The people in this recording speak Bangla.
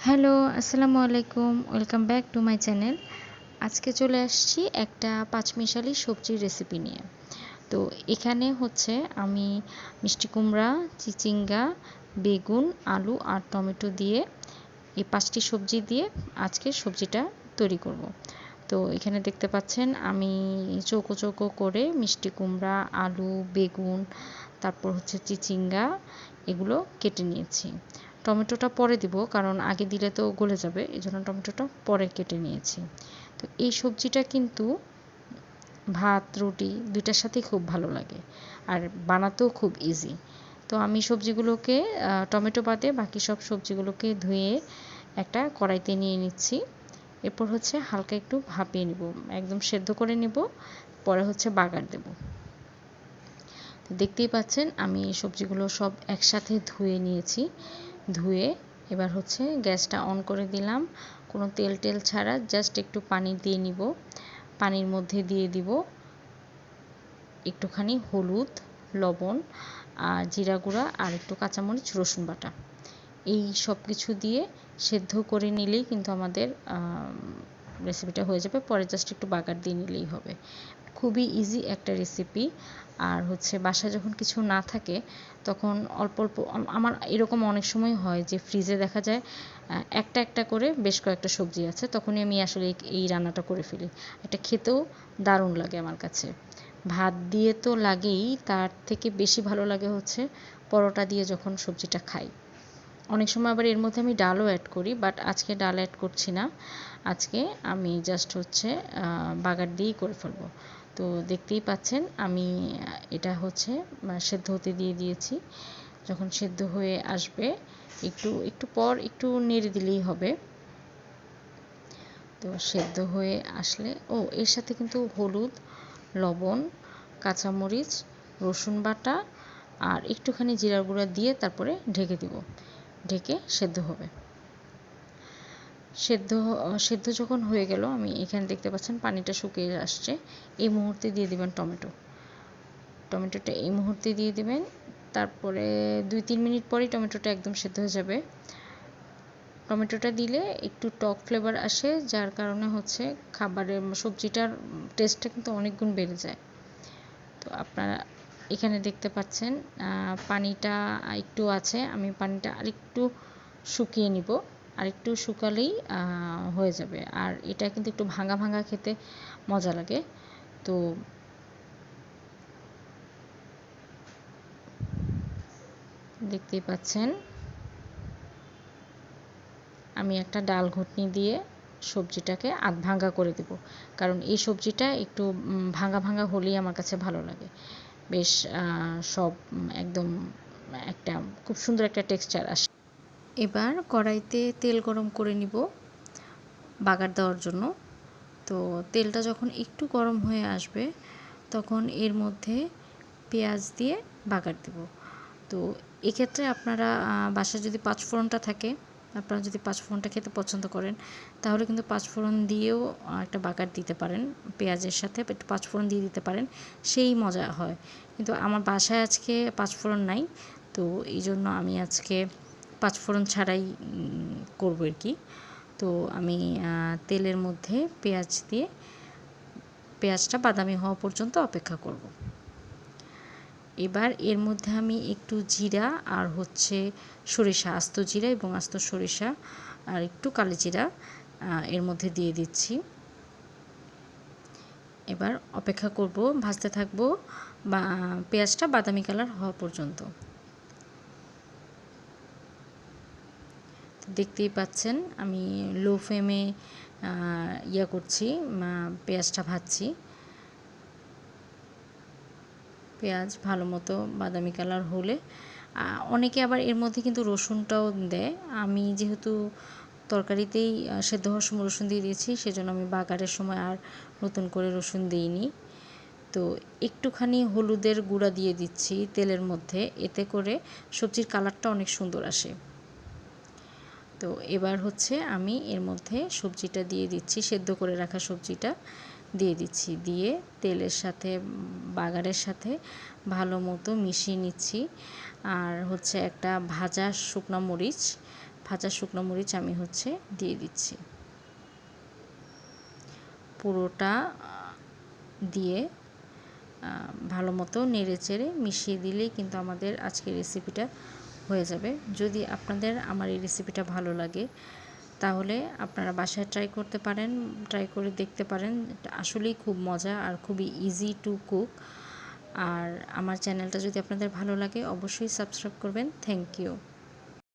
হ্যালো, আসসালামু আলাইকুম। Welcome back to my channel. আজকে চলে আসছি একটা পাঁচমিশালি সবজির রেসিপি নিয়ে। তো এখানে হচ্ছে আমি মিষ্টি কুমড়া, চিচিঙ্গা, বেগুন, আলু আর টমেটো দিয়ে এই ৫টি সবজি দিয়ে আজকে সবজিটা তৈরি করব। তো এখানে দেখতে পাচ্ছেন আমি চৌকো চৌকো করে মিষ্টি কুমড়া, আলু, বেগুন, তারপর হচ্ছে চিচিঙ্গা এগুলো কেটে নিয়েছি। টমেটোটা পরে দিব, কারণ আগে দিলে তো গলে যাবে, এই জন্য টমেটোটা পরে কেটে নিয়েছি। তো এই সবজিটা কিন্তু ভাত, রুটি দুইটার সাথেই খুব ভালো লাগে, আর বানাতেও খুব ইজি। তো আমি সবজিগুলোকে টমেটো বাদে বাকি সব সবজিগুলোকে ধুয়ে একটা কড়াইতে নিয়ে নিচ্ছি। এরপর হচ্ছে হালকা একটু ভাপিয়ে নিব, একদম সেদ্ধ করে নিব, পরে হচ্ছে বাগার দেব। তো দেখতেই পাচ্ছেন আমি সবজিগুলো সব একসাথে ধুয়ে নিয়েছি। ধুয়ে এবার হচ্ছে গ্যাসটা অন করে দিলাম, কোনো তেল টেল ছাড়া জাস্ট একটু পানি দিয়ে নিব। পানির মধ্যে দিয়ে দিব একটুখানি হলুদ, লবণ আর জিরা গুঁড়া আর একটু কাঁচামরিচ, রসুন বাটা। এই সব কিছু দিয়ে সেদ্ধ করে নিলেই কিন্তু আমাদের রেসিপিটা হয়ে যাবে। পরে জাস্ট একটু বাগার দিয়ে নিলেই হবে। খুবই ইজি একটা রেসিপি। আর হচ্ছে বাসায় যখন কিছু না থাকে তখন অল্প অল্প আমার এরকম অনেক সময় হয় যে ফ্রিজে দেখা যায় একটা একটা করে বেশ কয়েকটা সবজি আছে, তখনই আমি আসলে এই রান্নাটা করে ফেলি। এটা খেতেও দারুণ লাগে আমার কাছে। ভাত দিয়ে তো লাগেই, তার থেকে বেশি ভালো লাগে হচ্ছে পরোটা দিয়ে যখন সবজিটা খাই। অনেক সময় আবার এর মধ্যে আমি ডালও অ্যাড করি, বাট আজকে ডাল অ্যাড করছি না। আজকে আমি জাস্ট হচ্ছে বাগার দিয়েই করে ফেলবো। তো দেখতেই পাচ্ছেন আমি এটা হচ্ছে সেদ্ধ হতে দিয়ে দিয়েছি। যখন সেদ্ধ হয়ে আসবে একটু একটু পর একটু নেড়ে দিলেই হবে। তো সেদ্ধ হয়ে আসলে এর সাথে কিন্তু হলুদ, লবণ, কাঁচামরিচ, রসুন বাটা আর একটুখানি জিরার গুঁড়া দিয়ে তারপরে ঢেকে দিব। ঢেকে সেদ্ধ হবে। সেদ্ধ সেদ্ধ যখন হয়ে গেল, আমি এখানে দেখতে পাচ্ছেন পানিটা শুকিয়ে আসছে। এই মুহূর্তে দিয়ে দিবেন টমেটোটা এই মুহূর্তে দিয়ে দিবেন। তারপরে ২-৩ মিনিট পরেই টমেটোটা একদম সেদ্ধ হয়ে যাবে। টমেটোটা দিলে একটু টক ফ্লেভার আসে, যার কারণে হচ্ছে খাবারের সবজিটার টেস্টটা কিন্তু অনেক গুণ বেড়ে যায়। তো আপনারা এখানে দেখতে পাচ্ছেন পানিটা একটু আছে, আমি পানিটা আরেকটু শুকিয়ে নিব। আরেকটু শুকালেই হয়ে যাবে। আর এটা কিন্তু একটু ভাঙা ভাঙা খেতে মজা লাগে। তো দেখতেই পাচ্ছেন আমি একটা ডাল ঘুটনি দিয়ে সবজিটাকে আধ ভাঙা করে দেব, কারণ এই সবজিটা একটু ভাঙা ভাঙা হলেই আমার কাছে ভালো লাগে। বেশ সব একদম একটা খুব সুন্দর একটা টেক্সচার আসে। এবার কড়াইতে তেল গরম করে নিব বাগার দেওয়ার জন্য। তো তেলটা যখন একটু গরম হয়ে আসবে তখন এর মধ্যে পেঁয়াজ দিয়ে বাগার দেব। তো এক্ষেত্রে আপনারা বাসায় যদি পাঁচফোড়নটা থাকে, আপনারা যদি পাঁচফোড়নটা খেতে পছন্দ করেন তাহলে কিন্তু পাঁচফোড়ন দিয়েও একটা বাগার দিতে পারেন। পেঁয়াজের সাথে একটু পাঁচফোড়ন দিয়ে দিতে পারেন, সেই মজা হয়। কিন্তু আমার বাসায় আজকে পাঁচফোড়ন নাই, তো এই জন্য আমি আজকে পাঁচফোড়ন ছাড়াই করবো আর কি। তো আমি তেলের মধ্যে পেঁয়াজ দিয়ে পেঁয়াজটা বাদামি হওয়া পর্যন্ত অপেক্ষা করব। এবার এর মধ্যে আমি একটু জিরা আর হচ্ছে সরিষা, আস্ত জিরা এবং আস্ত সরিষা আর একটু কালো জিরা এর মধ্যে দিয়ে দিচ্ছি। এবার অপেক্ষা করব, ভাজতে থাকবো বা পেঁয়াজটা বাদামি কালার হওয়া পর্যন্ত। দেখতেই পাচ্ছেন আমি লো ফ্লেমে করছি, পেঁয়াজটা ভাজছি। পেঁয়াজ ভালো মতো বাদামি কালার হলে অনেকে আবার এর মধ্যে কিন্তু রসুনটাও দেয়। আমি যেহেতু তরকারিতেই সেদ্ধ হওয়ার সময় রসুন দিয়ে দিয়েছি, সেজন্য আমি বাগারের সময় আর নতুন করে রসুন দিইনি। তো একটুখানি হলুদের গুঁড়া দিয়ে দিচ্ছি তেলের মধ্যে, এতে করে সবজির কালারটা অনেক সুন্দর আসে। তো এবার হচ্ছে আমি এর মধ্যে সবজিটা দিয়ে দিচ্ছি, সেদ্ধ করে রাখা সবজিটা দিয়ে দিচ্ছি। দিয়ে তেলের সাথে বাগারের সাথে ভালো মতো মিশিয়ে নিচ্ছি। আর হচ্ছে একটা ভাজা শুকনো মরিচ ভাজা শুকনো মরিচ আমি দিয়ে দিচ্ছি। পুরোটা দিয়ে ভালো মতো নেড়ে চেড়ে মিশিয়ে দিলেই কিন্তু আমাদের আজকের রেসিপিটা হয়ে যাবে। যদি আপনাদের আমার এই রেসিপিটা ভালো লাগে তাহলে আপনারা বাসায় ট্রাই করে দেখতে পারেন। এটা আসলেই খুব মজা আর খুবই ইজি টু কুক। আর আমার চ্যানেলটা যদি আপনাদের ভালো লাগে অবশ্যই সাবস্ক্রাইব করবেন। Thank you.